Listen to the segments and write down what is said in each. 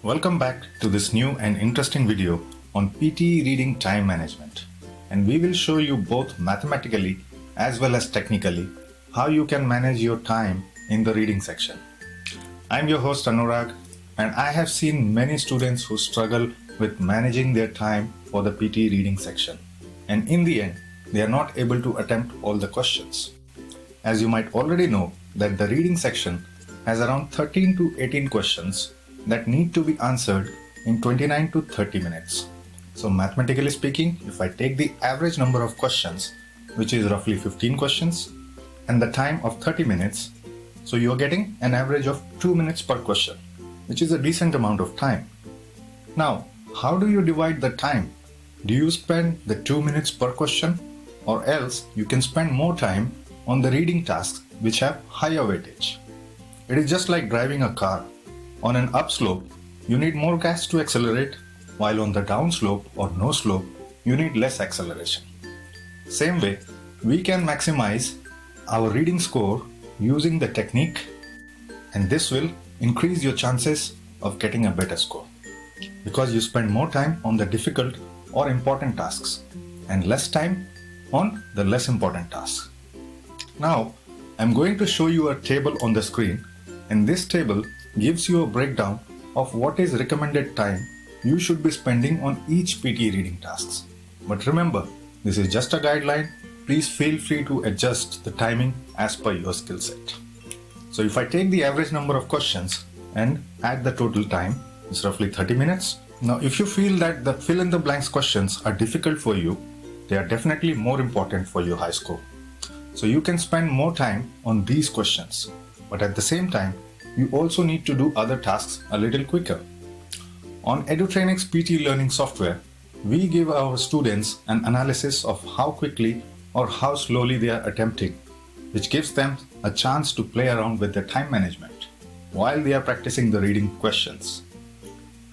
Welcome back to this new and interesting video on PTE Reading Time Management, and we will show you both mathematically as well as technically how you can manage your time in the reading section. I'm your host Anurag, and I have seen many students who struggle with managing their time for the PTE reading section, and in the end they are not able to attempt all the questions. As you might already know that the reading section has around 13 to 18 questions that need to be answered in 29 to 30 minutes. So mathematically speaking, if I take the average number of questions, which is roughly 15 questions, and the time of 30 minutes, so you're getting an average of 2 minutes per question, which is a decent amount of time. Now, how do you divide the time? Do you spend the 2 minutes per question, or else you can spend more time on the reading tasks which have higher weightage? It is just like driving a car. On an upslope, you need more gas to accelerate, while on the downslope or no slope, you need less acceleration. Same way, we can maximize our reading score using the technique, and this will increase your chances of getting a better score because you spend more time on the difficult or important tasks and less time on the less important tasks. Now, I'm going to show you a table on the screen, and this table gives you a breakdown of what is recommended time you should be spending on each PTE reading tasks. But remember, this is just a guideline. Please feel free to adjust the timing as per your skill set. So if I take the average number of questions and add the total time, it's roughly 30 minutes. Now if you feel that the fill in the blanks questions are difficult for you, they are definitely more important for your high score. So you can spend more time on these questions, but at the same time, you also need to do other tasks a little quicker. On EduTrainex PTE learning software, we give our students an analysis of how quickly or how slowly they are attempting, which gives them a chance to play around with their time management while they are practicing the reading questions.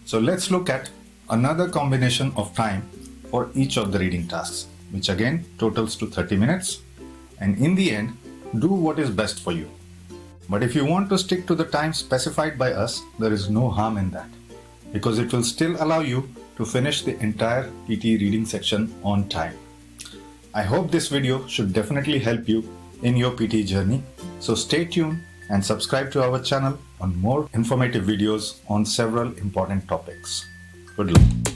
So let's look at another combination of time for each of the reading tasks, which again totals to 30 minutes. And in the end, do what is best for you. But if you want to stick to the time specified by us, there is no harm in that, because it will still allow you to finish the entire PTE reading section on time. I hope this video should definitely help you in your PTE journey. So stay tuned and subscribe to our channel on more informative videos on several important topics. Good luck.